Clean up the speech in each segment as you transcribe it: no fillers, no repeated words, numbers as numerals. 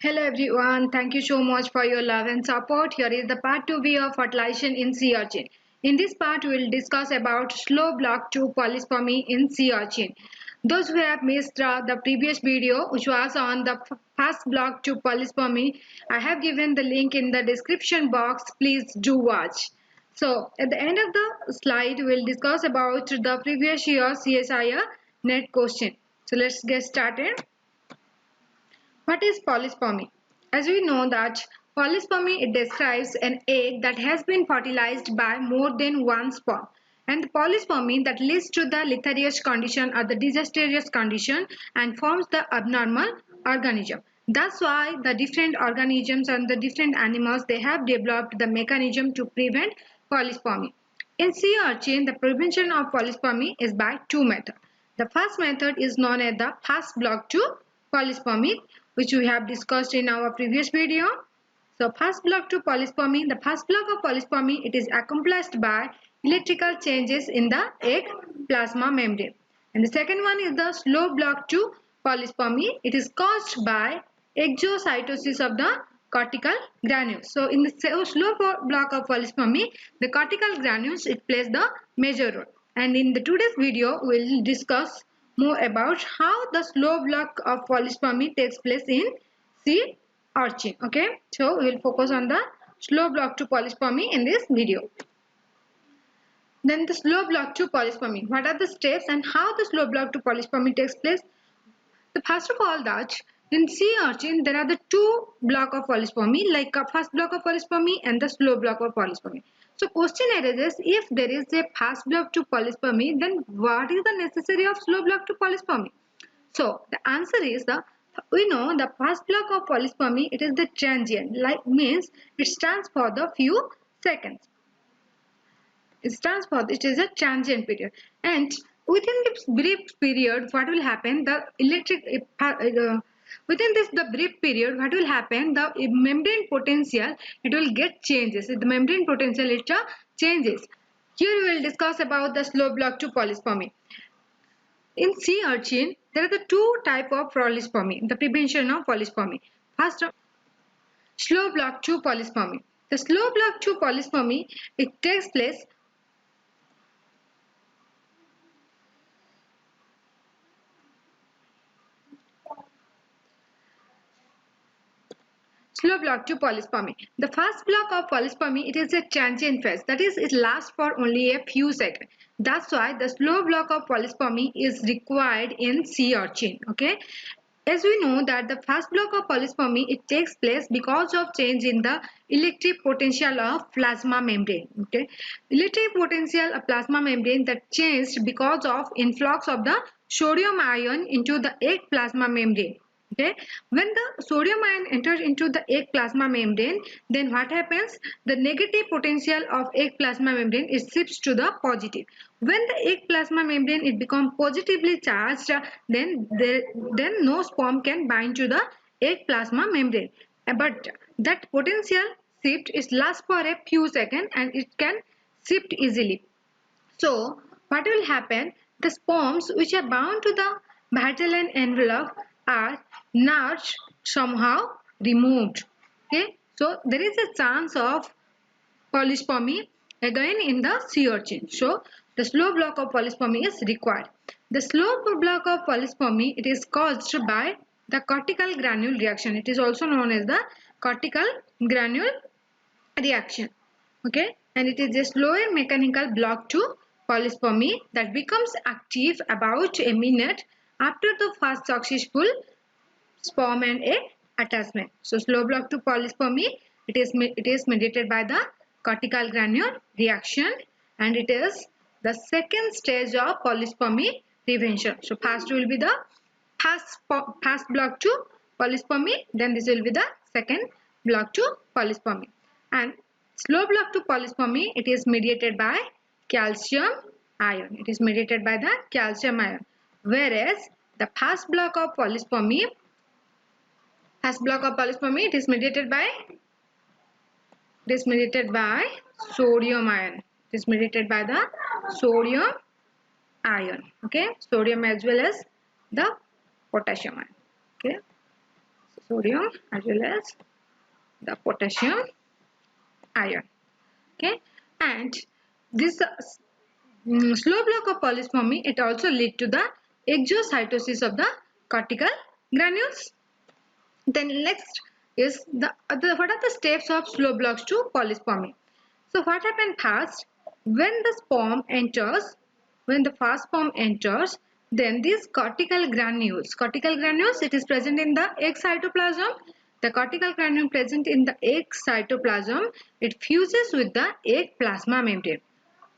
Hello everyone, thank you so much for your love and support. Here is the part 2B of fertilization in sea urchin. In this part, we will discuss about slow block 2 polyspermy in sea urchin. Those who have missed the previous video, which was on the fast block 2 polyspermy, I have given the link in the description box. Please do watch. So, at the end of the slide, we will discuss about the previous year CSIR net question. So, let's get started. What is polyspermy? As we know that polyspermy it describes an egg that has been fertilized by more than one sperm. And the polyspermy that leads to the lethargic condition or the disastrous condition and forms the abnormal organism. That's why the different organisms and the different animals they have developed the mechanism to prevent polyspermy. In sea urchin, the prevention of polyspermy is by two methods. The first method is known as the fast block 2 polyspermy, which we have discussed in our previous video. So fast block 2 polyspermy, the first block of polyspermy, it is accomplished by electrical changes in the egg plasma membrane. And the second one is the slow block 2 polyspermy. It is caused by exocytosis of the cortical granules. So in the slow block of polyspermy, the cortical granules it plays the major role. And in the today's video, we will discuss more about how the slow block of polyspermy takes place in sea urchin. Okay, so we will focus on the slow block to polyspermy in this video. Then the slow block to polyspermy. What are the steps and how the slow block to polyspermy takes place? So first of all that in sea urchin there are the two block of polyspermy, like a first block of polyspermy and the slow block of polyspermy. So question arises, if there is a fast block to polyspermy, then what is the necessary of slow block to polyspermy? So the answer is we know the first block of polyspermy it is the transient, like means it stands for the few seconds. It is a transient period, and within this brief period what will happen, within this the brief period what will happen, the membrane potential it will get changes. The membrane potential it changes. Here we will discuss about the slow block to polyspermy. In sea urchin there are the two type of polyspermy, the prevention of polyspermy. First, slow block to polyspermy. The slow block to polyspermy it takes place slow block to polyspermy. The first block of polyspermy it is a transient phase, that is it lasts for only a few seconds. That's why the slow block of polyspermy is required in sea urchin. Okay, as we know that the first block of polyspermy it takes place because of change in the electric potential of plasma membrane. Okay, electric potential of plasma membrane that changed because of influx of the sodium ion into the egg plasma membrane. Okay, when the sodium ion enters into the egg plasma membrane, then what happens, the negative potential of egg plasma membrane is shifts to the positive. When the egg plasma membrane it becomes positively charged, then no sperm can bind to the egg plasma membrane, but that potential shift is lasts for a few seconds and it can shift easily. So what will happen, the sperms which are bound to the vitelline envelope are not somehow removed. Okay, so there is a chance of polyspermy again in the sea urchin. So the slow block of polyspermy is required. The slow block of polyspermy it is caused by the cortical granule reaction. It is also known as the cortical granule reaction. Okay, and it is a slower mechanical block to polyspermy that becomes active about a minute after the first successful sperm and egg attachment. So slow block to polyspermy it is mediated by the cortical granule reaction, and it is the second stage of polyspermy prevention. So first will be the fast block to polyspermy, then this will be the second block to polyspermy. And slow block to polyspermy it is mediated by calcium ion. It is mediated by the calcium ion, whereas the fast block of polyspermy it is mediated by sodium ion. It is mediated by the sodium ion. Okay, sodium as well as the potassium ion. Okay, sodium as well as the potassium ion. Okay, and this slow block of polyspermy, it also lead to the exocytosis of the cortical granules. Then next is what are the steps of slow blocks to polyspermy. So what happens first, when the sperm enters, when the first sperm enters, then these cortical granules, it is present in the egg cytoplasm. The cortical granule present in the egg cytoplasm, it fuses with the egg plasma membrane.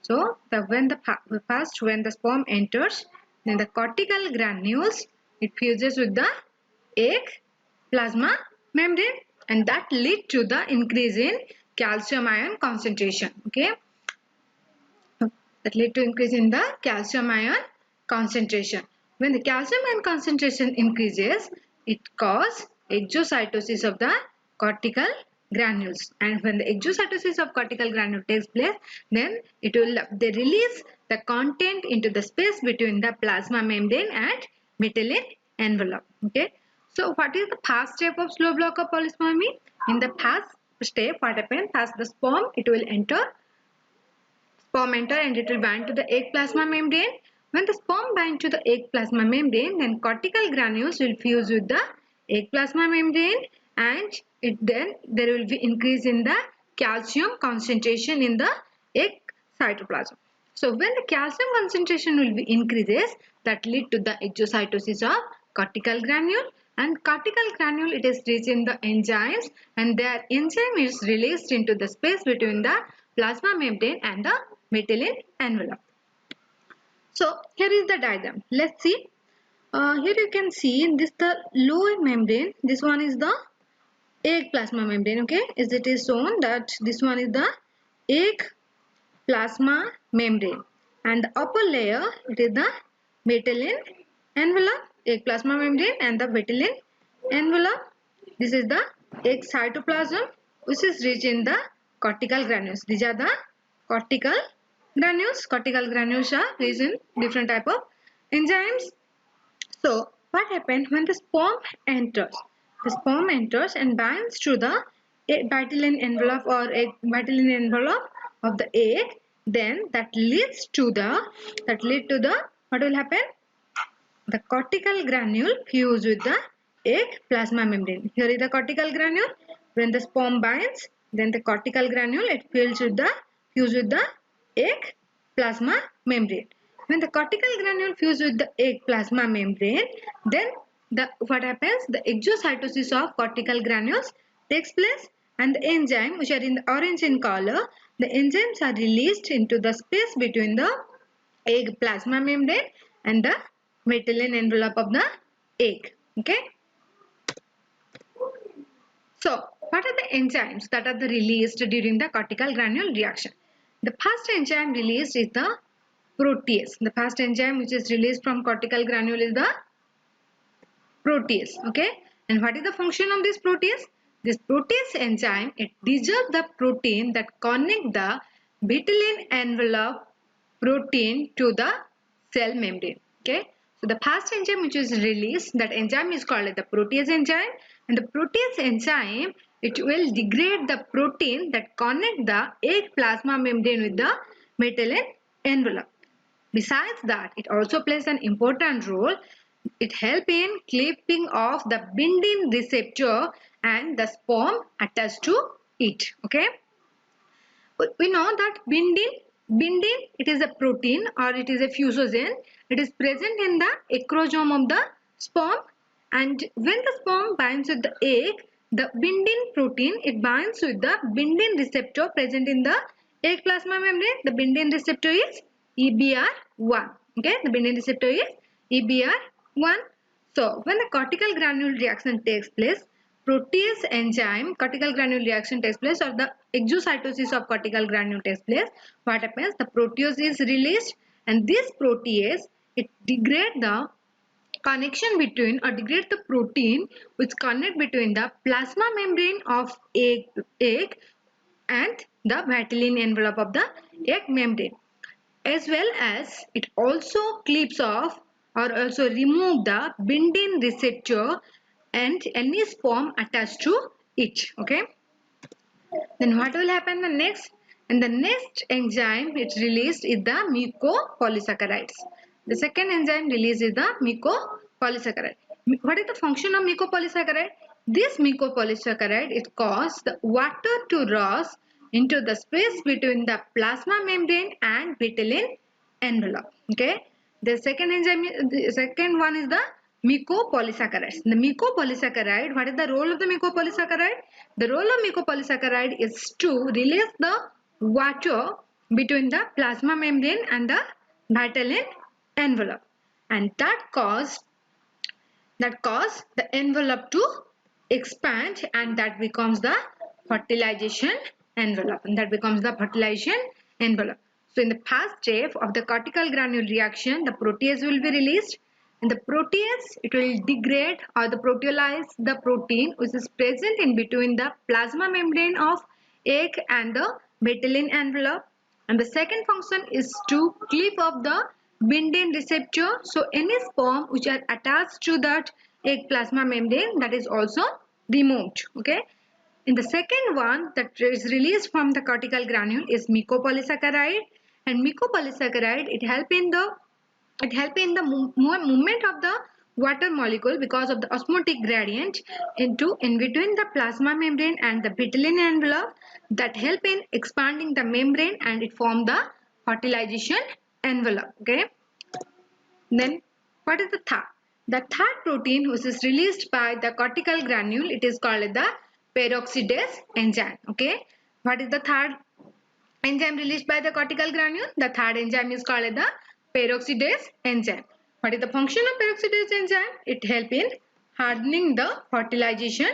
So when the sperm enters, then the cortical granules, it fuses with the egg plasma membrane, and that lead to the increase in calcium ion concentration. Okay, that lead to increase in the calcium ion concentration. When the calcium ion concentration increases, it causes exocytosis of the cortical granules, and when the exocytosis of cortical granule takes place, then they release the content into the space between the plasma membrane and Mytilene envelope. Okay, so what is the first step of slow block of polyspermy? In the first step, what happens? As the sperm, it will enter and it will bind to the egg plasma membrane. When the sperm binds to the egg plasma membrane, then cortical granules will fuse with the egg plasma membrane, and then there will be increase in the calcium concentration in the egg cytoplasm. So when the calcium concentration will be increases, that lead to the exocytosis of cortical granule, and cortical granule, it is rich in the enzymes, and their enzyme is released into the space between the plasma membrane and the Mytilene envelope. So here is the diagram. Let's see. Here you can see this the lower membrane. This one is the egg plasma membrane. Okay, as it is shown that this one is the egg plasma membrane, and the upper layer, it is the Mytilene envelope, egg plasma membrane and the Mytilene envelope. This is the egg cytoplasm, which is rich in the cortical granules. These are the cortical granules. Cortical granules are rich in different type of enzymes. So what happens when the sperm enters? The sperm enters and binds to the Mytilene envelope or egg Mytilene envelope of the egg. Then that leads to the what will happen? The cortical granule fuse with the egg plasma membrane. Here is the cortical granule. When the sperm binds, then the cortical granule, it fuse with the egg plasma membrane. When the cortical granule fuse with the egg plasma membrane, then what happens? The exocytosis of cortical granules takes place, and the enzyme, which are in the orange in color, the enzymes are released into the space between the egg plasma membrane and the Mytilene envelope of the egg. Okay. So what are the enzymes that are released during the cortical granule reaction? The first enzyme released is the protease. The first enzyme which is released from cortical granule is the protease. Okay. And what is the function of this protease? This protease enzyme, it dissolves the protein that connect the Mytilene envelope protein to the cell membrane. Okay. So the first enzyme which is released, that enzyme is called the protease enzyme, and the protease enzyme, it will degrade the protein that connect the egg plasma membrane with the Mytilene envelope. Besides that, it also plays an important role. It helps in clipping off the binding receptor and the sperm attached to it. Okay. We know that binding, it is a protein or it is a fusogen. It is present in the acrosome of the sperm, and when the sperm binds with the egg, the binding protein, it binds with the binding receptor present in the egg plasma membrane. The binding receptor is EBR1. Okay, the binding receptor is EBR1. So when the cortical granule reaction takes place, protease enzyme cortical granule reaction takes place, or the exocytosis of cortical granule takes place, what happens? The protease is released, and this protease, it degrades the connection between, or degrades the protein which connect between the plasma membrane of egg and the Mytilene envelope of the egg membrane, as well as it also clips off or also remove the binding receptor and any sperm attached to it. Okay. Then what will happen the next? And the next enzyme it released is the mucopolysaccharides. The second enzyme released is the mucopolysaccharide. What is the function of mucopolysaccharide? This mucopolysaccharide it causes the water to rush into the space between the plasma membrane and vitelline envelope. Okay. The second enzyme, the second one is the mucopolysaccharides. The mucopolysaccharide, what is the role of the mucopolysaccharide? The role of mucopolysaccharide is to release the water between the plasma membrane and the vitelline envelope, and that cause the envelope to expand, and that becomes the fertilization envelope, So in the first step of the cortical granule reaction, the protease will be released, and the protease it will degrade or the proteolyze the protein which is present in between the plasma membrane of egg and the vitelline envelope. And the second function is to clip up the binding receptor. So any sperm which are attached to that egg plasma membrane, that is also removed. Okay. In the second one that is released from the cortical granule is mucopolysaccharide, and mucopolysaccharide it help in the movement of the water molecule because of the osmotic gradient in between the plasma membrane and the vitelline envelope, that help in expanding the membrane, and it form the fertilization envelope. Okay. Then what is the third? The third protein which is released by the cortical granule, it is called the peroxidase enzyme. Okay. What is the third enzyme released by the cortical granule? The third enzyme is called the peroxidase enzyme. What is the function of peroxidase enzyme? It helps in hardening the fertilization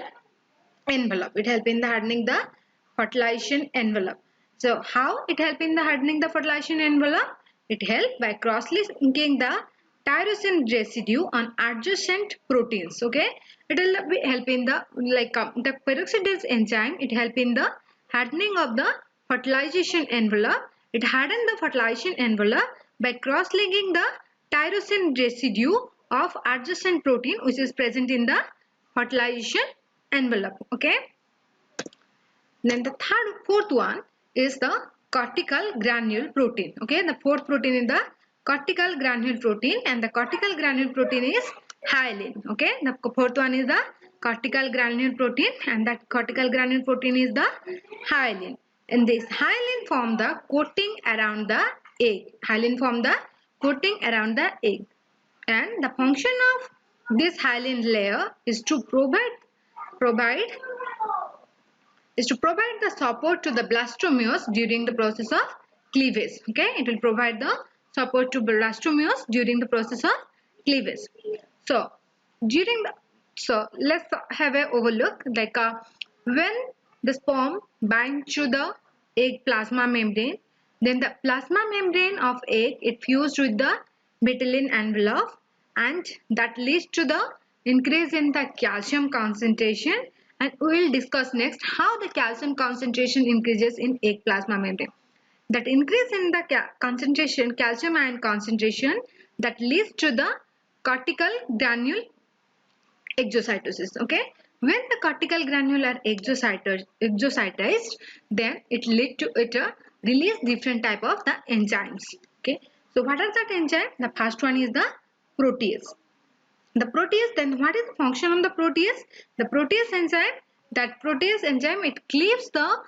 envelope. So how it helps in the hardening the fertilization envelope? It helps by cross-linking the tyrosine residue on adjacent proteins. Okay, it will be help in the the peroxidase enzyme. It help in the hardening of the fertilization envelope. It hardens the fertilization envelope by cross-linking the tyrosine residue of adjacent protein which is present in the fertilization envelope. Okay. Then the fourth one is the cortical granule protein. Okay, the fourth protein is the cortical granule protein, and the cortical granule protein is hyaline. Okay, the fourth one is the cortical granule protein, and that cortical granule protein is the hyaline. And this hyaline form the coating around the egg. And the function of this hyaline layer is to provide the support to the blastomeres during the process of cleavage. Okay, it will provide the support to blastomeres during the process of cleavage. So let's have a overlook when the sperm binds to the egg plasma membrane, then the plasma membrane of egg it fused with the vitelline envelope, and that leads to the increase in the calcium concentration, and we will discuss next how the calcium concentration increases in egg plasma membrane. That increase in the calcium ion concentration, that leads to the cortical granule exocytosis. Okay, when the cortical granule are exocytized, then it lead to release different type of the enzymes. Okay, so what are that enzyme? The first one is the protease. Then what is the function of the protease? The protease enzyme, it cleaves the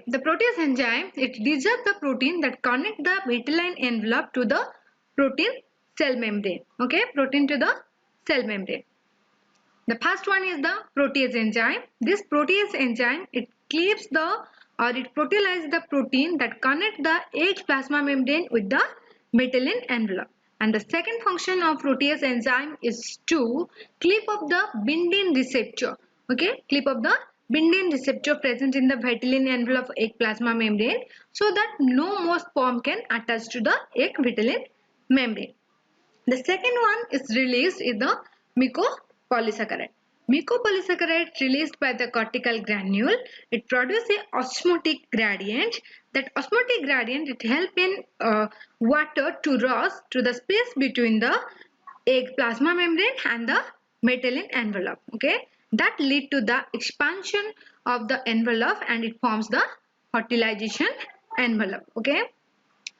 the protease enzyme, it dissolves the protein that connect the vitelline envelope to the protein cell membrane. Okay, protein to the cell membrane. The first one is the protease enzyme. This protease enzyme, it cleaves it proteolyzes the protein that connect the egg plasma membrane with the vitelline envelope. And the second function of protease enzyme is to clip up the binding receptor. Okay, clip up the binding receptor present in the vitelline envelope of egg plasma membrane, so that no more sperm can attach to the egg vitelline membrane. The second one is released is the mucopolysaccharide. Mucopolysaccharide released by the cortical granule, it produces a osmotic gradient. That osmotic gradient it help in water to rush to the space between the egg plasma membrane and the Maitland envelope. Okay, that lead to the expansion of the envelope and it forms the fertilization envelope. Okay,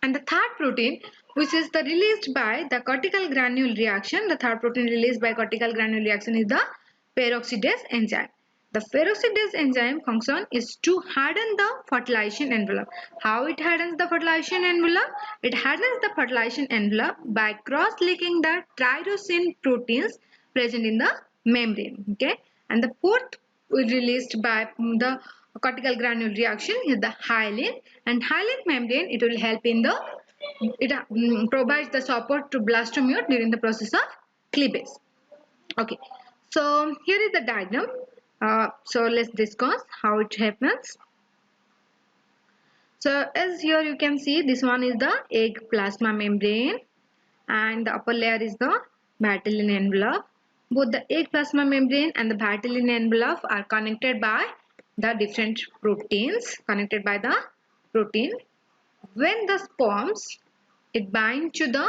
and the third protein which is the released by the cortical granule reaction, the third protein released by cortical granule reaction is the peroxidase enzyme. The peroxidase enzyme function is to harden the fertilization envelope. How it hardens the fertilization envelope? It hardens the fertilization envelope by cross-linking the tyrosine proteins present in the membrane. Okay, and the fourth released by the cortical granule reaction is the hyaline, and hyaline membrane it will help in the provides the support to blastomere during the process of cleavage. Okay, so here is the diagram. So let's discuss how it happens. So as here you can see, this one is the egg plasma membrane and the upper layer is the Bartholin envelope. Both the egg plasma membrane and the Bartholin envelope are connected by the different proteins, connected by the protein. When the sperms it bind to the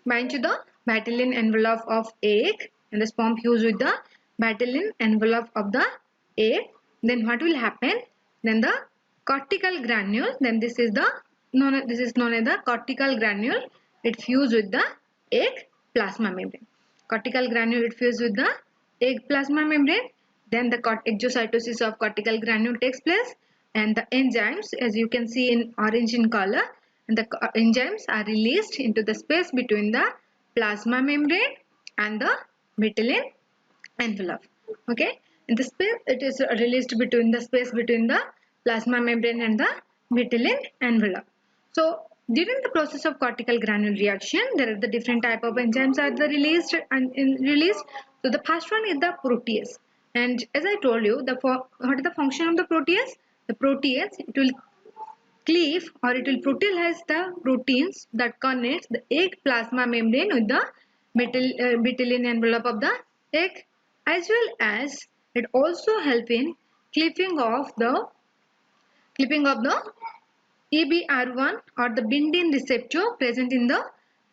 Bartholin envelope of egg and the sperm fuse with the Bartholin envelope of the egg, then what will happen? Then the cortical granule, then this is known as the cortical granule, it fuse with the egg plasma membrane. Cortical granule it fuse with the egg plasma membrane, then the exocytosis of cortical granule takes place and the enzymes, as you can see in orange in color, and the enzymes are released into the space between the plasma membrane and the Bartholin envelope. Okay, in the space it is released between the space between the plasma membrane and the Bartholin envelope. So during the process of cortical granule reaction, there are the different type of enzymes are the released and released. So the first one is the protease, and as I told you, what is the function of the protease? The protease it will cleave or it will proteolyze the proteins that connects the egg plasma membrane with the Bartholin envelope of the egg, as well as it also help in clipping of the EBR1 or the binding receptor present in the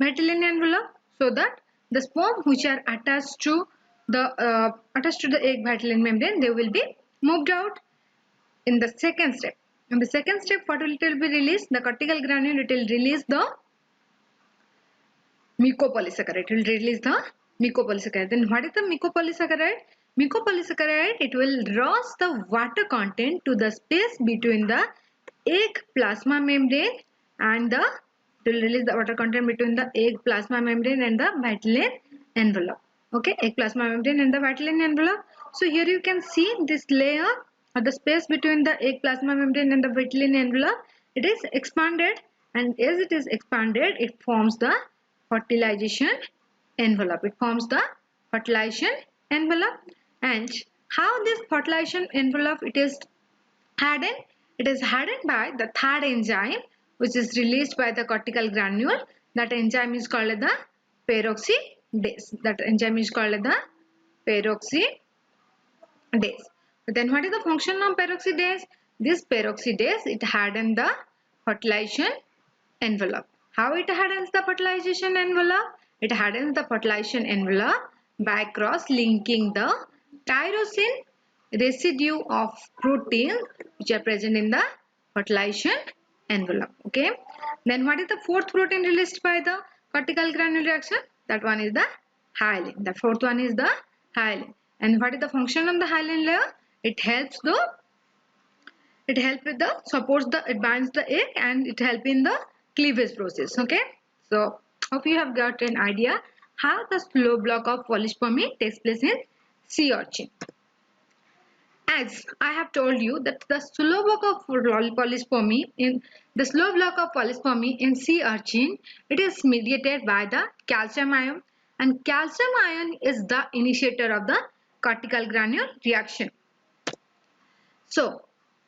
Bartholin envelope, so that the sperm which are attached to the egg Bartholin membrane, they will be moved out in the second step. In the second step, what will be released? The cortical granule it will release the mucopolysaccharide. It will release the mucopolysaccharide. Then what is the mucopolysaccharide? Mucopolysaccharide it will loss the water content to the space between the egg plasma membrane and it will release the water content between the egg plasma membrane and the Bartholin envelope. Okay, egg plasma membrane and the Bartholin envelope. So here you can see this layer or the space between the egg plasma membrane and the Bartholin envelope. It is expanded, and as it is expanded, it forms the fertilization envelope. It forms the fertilization envelope. And how this fertilization envelope it is hardened? It is hardened by the third enzyme which is released by the cortical granule. That enzyme is called the peroxidase. That enzyme is called the peroxidase. Then what is the function of peroxidase? This peroxidase it hardens the fertilization envelope. How it hardens the fertilization envelope? It hardens the fertilization envelope by cross-linking the tyrosine residue of protein which are present in the fertilization envelope. Okay. Then what is the fourth protein released by the cortical granule reaction? That one is the hyaline. The fourth one is the hyaline. And what is the function of the hyaline layer? It helps with the supports the it binds the egg and it help in the cleavage process. Okay. So hope you have got an idea how the slow block of polyspermy takes place in sea urchin. As I have told you that the slow block of polyspermy in sea urchin, it is mediated by the calcium ion, and calcium ion is the initiator of the cortical granule reaction. So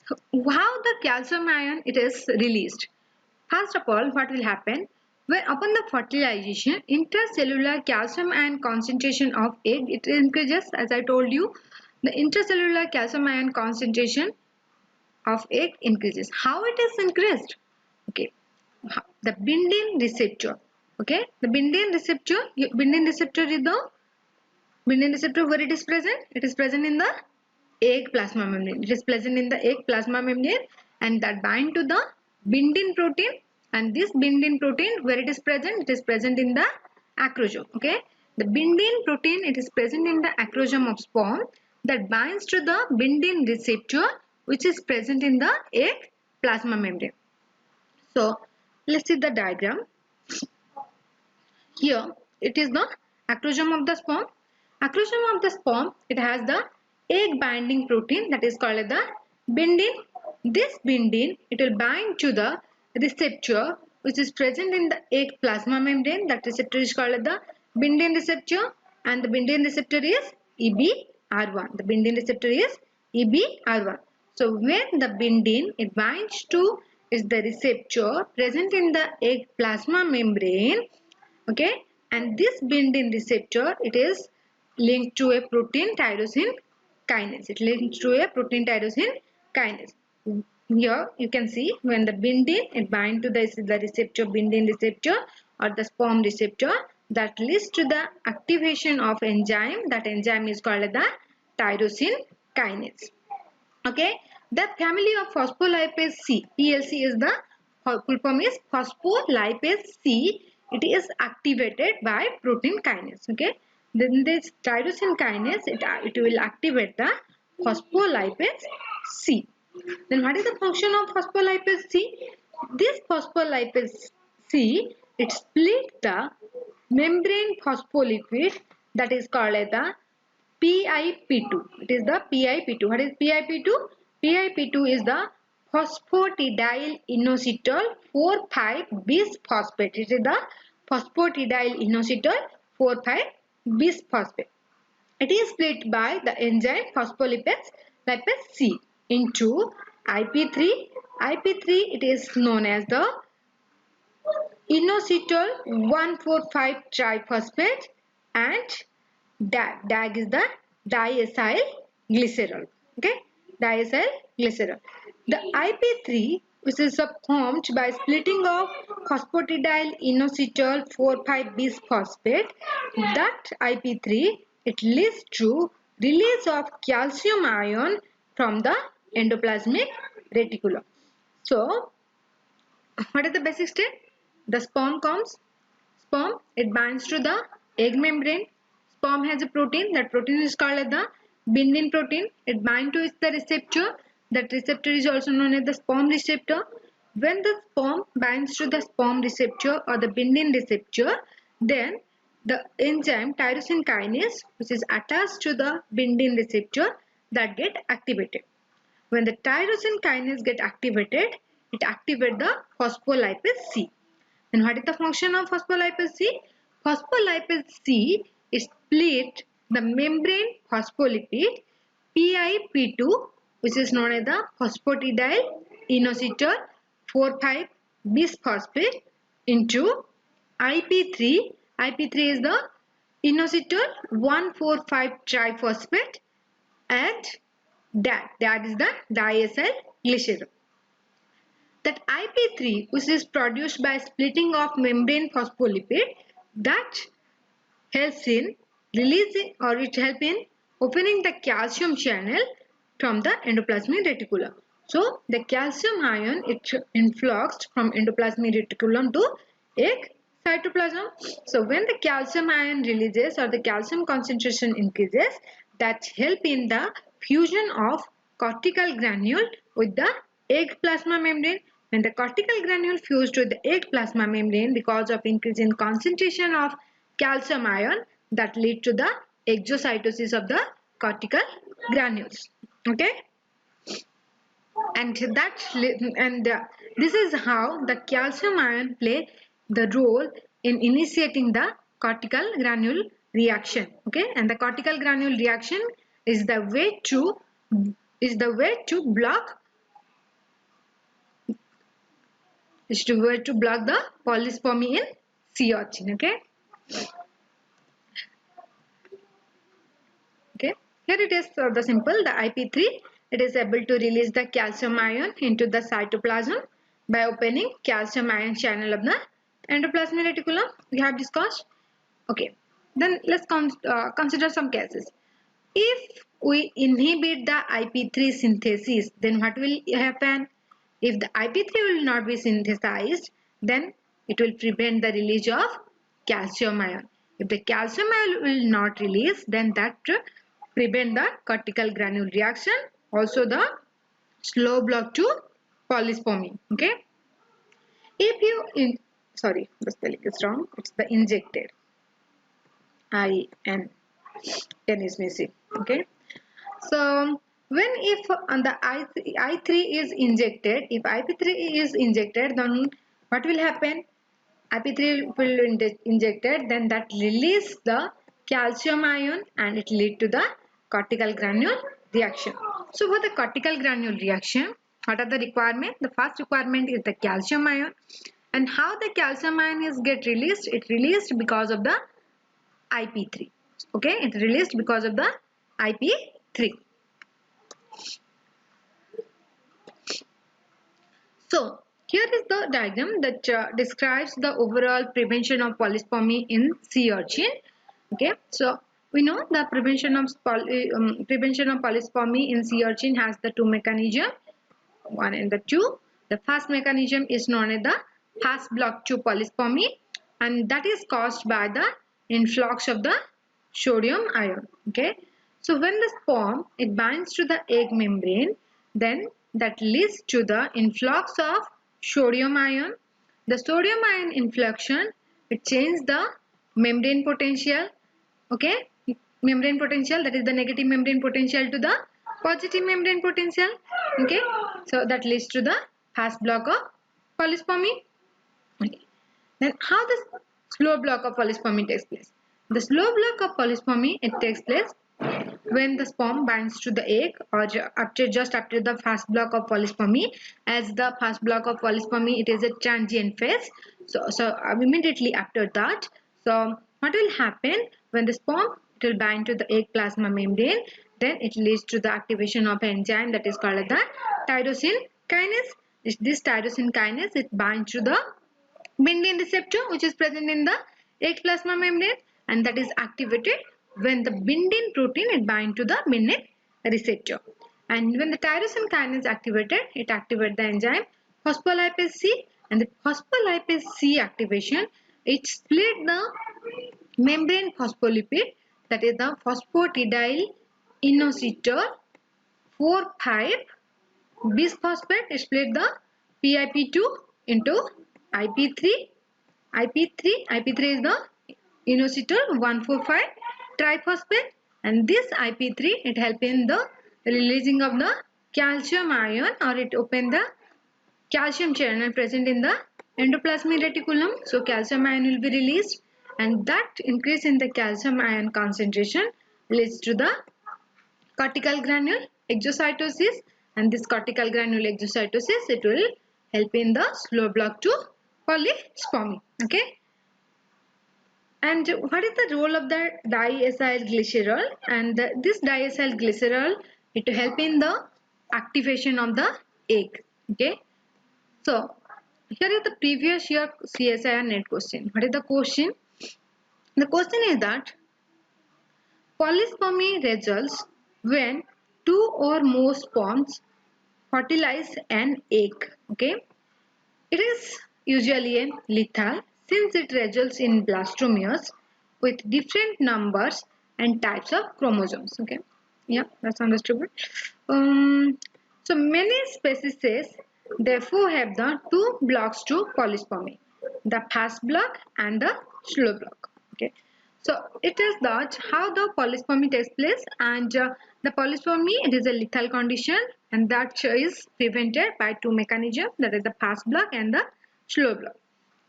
how the calcium ion it is released? First of all, what will happen? When upon the fertilization, intracellular calcium ion concentration of egg it increases. As I told you, the intracellular calcium ion concentration of egg increases. How it is increased? Okay, the binding receptor. Okay, the Bindian receptor is the Bindian receptor where it is present? It is present in the egg plasma membrane. It is present in the egg plasma membrane and that bind to the bindin protein, and this bindin protein where it is present? It is present in the acrosome. Okay, the bindin protein, it is present in the acrosome of sperm that binds to the bindin receptor which is present in the egg plasma membrane. So let's see the diagram. Here it is the acrosome of the sperm. Acrosome of the sperm, it has the egg binding protein that is called the bindin. This bindin, it will bind to the receptor which is present in the egg plasma membrane. That receptor is called the bindin receptor, and the bindin receptor is EBR1. The bindin receptor is EBR1. So when the bindin, it binds to is the receptor present in the egg plasma membrane. Okay, and this bindin receptor, it is linked to a protein tyrosine kinase. It links to a protein tyrosine kinase. Here you can see when the bindin, it bind to the receptor, bindin receptor or the sperm receptor, that leads to the activation of enzyme. That enzyme is called the tyrosine kinase. Okay, the family of phospholipase C, PLC is the full form is phospholipase C. It is activated by protein kinase. Okay, then this tyrosine kinase, it will activate the phospholipase C. Then what is the function of phospholipase C? This phospholipase C, it split the membrane phospholipid that is called as the PIP2. It is the PIP2. What is PIP2? PIP2 is the phosphatidyl inositol 4,5-bisphosphate. It is the phosphatidyl inositol 4,5-bisphosphate. It is split by the enzyme phospholipase C into IP3. IP3, it is known as the inositol 1,4,5 triphosphate, and DAG. DAG is the diacyl glycerol. Okay, diacyl glycerol. The IP3, which is formed by splitting of phosphatidyl inositol 4,5-bisphosphate, that IP3, it leads to release of calcium ion from the endoplasmic reticulum. So, what is the basic step? The sperm comes. Sperm, it binds to the egg membrane. Sperm has a protein. That protein is called the bindin protein. It binds to the receptor. That receptor is also known as the sperm receptor. When the sperm binds to the sperm receptor or the bindin receptor, then the enzyme tyrosine kinase, which is attached to the bindin receptor, that get activated. When the tyrosine kinase get activated, it activates the phospholipase C. And what is the function of phospholipase C? Phospholipase C is split the membrane phospholipid PIP2, which is known as the phosphatidyl inositol 4,5-bisphosphate, into IP3. IP3 is the inositol 1,4,5 triphosphate, and DAG. DAG is the diacyl glycerol. That IP3, which is produced by splitting of membrane phospholipid, that helps in releasing, or it helps in opening the calcium channel from the endoplasmic reticulum. So the calcium ion, it influxed from endoplasmic reticulum to egg cytoplasm. So when the calcium ion releases or the calcium concentration increases, that help in the fusion of cortical granule with the egg plasma membrane. When the cortical granule fused with the egg plasma membrane, because of increase in concentration of calcium ion, that lead to the exocytosis of the cortical granules. Okay, and this is how the calcium ion play the role in initiating the cortical granule reaction. Okay, and the cortical granule reaction is the way to block the polyspermy in sea urchin. Okay. Okay. Here it is the simple. The IP3, it is able to release the calcium ion into the cytoplasm by opening calcium ion channel of the endoplasmic reticulum we have discussed. Okay, then let's consider some cases. If we inhibit the IP3 synthesis, then what will happen? If the IP3 will not be synthesized, then it will prevent the release of calcium ion. If the calcium ion will not release, then that prevent the cortical granule reaction, also the slow block to polyspermy. Okay, if you sorry, the spelling is wrong. It's the injected. IN is missing. Okay, so when if on the I3 is injected, if IP3 is injected, then what will happen? IP3 will injected, then that release the calcium ion and it lead to the cortical granule reaction. So for the cortical granule reaction, what are the requirement? The first requirement is the calcium ion, and how the calcium ion is get released? It released because of the IP3. Okay, it released because of the IP3. So here is the diagram that describes the overall prevention of polyspermy in sea urchin. Okay, so we know the prevention of polyspermy in sea urchin has the two mechanisms, one and the two. The first mechanism is known as the fast block 2 polyspermy, and that is caused by the influx of the sodium ion. Okay, so when the sperm it binds to the egg membrane, then that leads to the influx of sodium ion. The sodium ion inflection it changes the membrane potential. Okay, membrane potential, that is the negative membrane potential, to the positive membrane potential. Okay, so that leads to the fast block of polyspermy. Okay, then how the slow block of polyspermy takes place? The slow block of polyspermy it takes place when the sperm binds to the egg, or just after the fast block of polyspermy. As the fast block of polyspermy it is a transient phase, so immediately after that, so what will happen when the sperm it will bind to the egg plasma membrane, then it leads to the activation of enzyme that is called the tyrosine kinase. This tyrosine kinase it binds to the binding receptor which is present in the egg plasma membrane, and that is activated when the binding protein it binds to the binding receptor. And when the tyrosine kinase is activated, it activates the enzyme phospholipase C, and the phospholipase C activation it split the membrane phospholipid, that is the phosphatidyl inositol 4,5 bisphosphate. Split the PIP2 into IP3. IP3 is the inositol 1,4,5 triphosphate, and this IP3 it helps in the releasing of the calcium ion, or it open the calcium channel present in the endoplasmic reticulum. So calcium ion will be released, and that increase in the calcium ion concentration leads to the cortical granule exocytosis, and this cortical granule exocytosis it will help in the slow block to polyspermy. Okay, and what is the role of the diacyl glycerol? And this diacyl glycerol it will help in the activation of the egg. Okay, so here is the previous year CSIR net question. What is the question? The question is that polyspermy results when two or more sperms fertilize an egg. Okay, it is usually lethal since it results in blastomeres with different numbers and types of chromosomes. Okay, yeah, that's understood. So many species therefore have the two blocks to polyspermy, the fast block and the slow block. Okay, so it is that how the polyspermy takes place, and the polyspermy it is a lethal condition, and that is prevented by two mechanisms, that is the fast block and the slow block.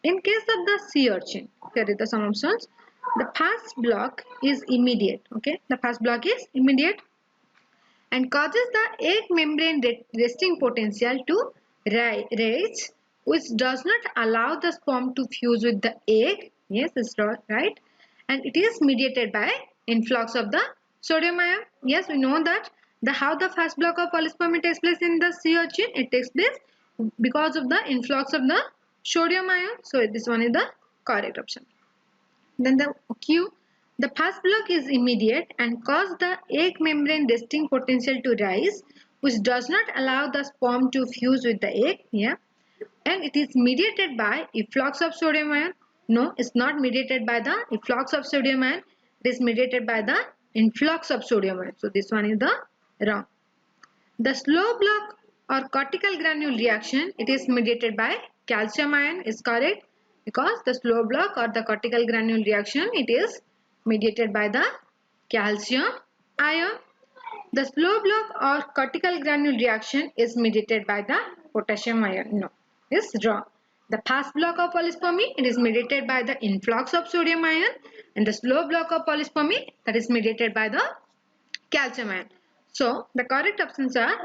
In case of the sea urchin, here is the some options. The fast block is immediate. Okay, the fast block is immediate and causes the egg membrane resting potential to rise, which does not allow the sperm to fuse with the egg. Yes, it's right. And it is mediated by influx of the sodium ion. Yes, we know that how the fast block of polyspermy takes place in the sea urchin. It takes place because of the influx of the sodium ion. So this one is the correct option. Then the Q, the fast block is immediate and cause the egg membrane resting potential to rise, which does not allow the sperm to fuse with the egg. Yeah. And it is mediated by efflux of sodium ion. No, it's not mediated by the efflux of sodium ion. It is mediated by the influx of sodium ion. So this one is the wrong. The slow block or cortical granule reaction, it is mediated by calcium ion is correct, because the slow block or the cortical granule reaction, it is mediated by the calcium ion. The slow block or cortical granule reaction is mediated by the potassium ion. No, is wrong. The fast block of polyspermy, it is mediated by the influx of sodium ion, and the slow block of polyspermy, that is mediated by the calcium ion. So the correct options are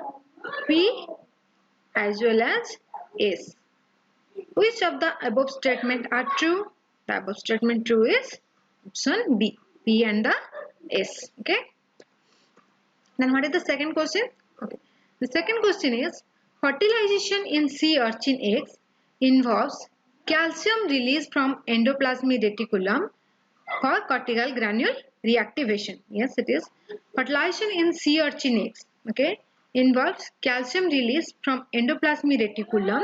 P as well as S. Which of the above statement are true? The above statement true is option B, P and the S. Okay. Then what is the second question? Okay. The second question is, fertilization in sea urchin eggs involves calcium release from endoplasmic reticulum for cortical granule reactivation. Yes, it is. Fertilization in sea urchin eggs, okay, involves calcium release from endoplasmic reticulum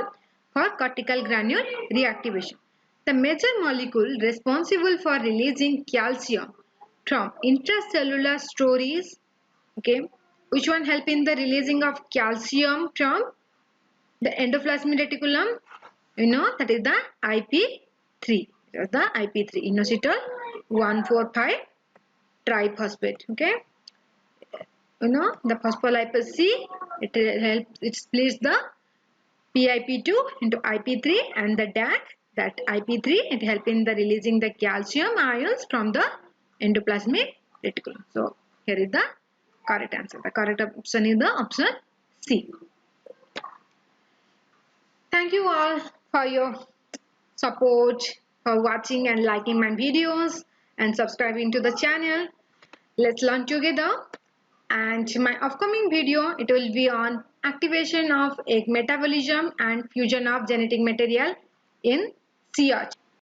for cortical granule reactivation. The major molecule responsible for releasing calcium from intracellular stories, okay, which one help in the releasing of calcium from the endoplasmic reticulum? You know, that is the IP3. The IP3, inositol 1,4,5 triphosphate. Okay, you know, the phospholipase C, it splits the PIP2 into IP3, and the DAC, that IP3, it helps in the releasing the calcium ions from the endoplasmic reticulum. So here is the correct answer. The correct option is the option C. Thank you all for your support, for watching and liking my videos and subscribing to the channel. Let's learn together. And my upcoming video, it will be on activation of egg metabolism and fusion of genetic material in sea urchin.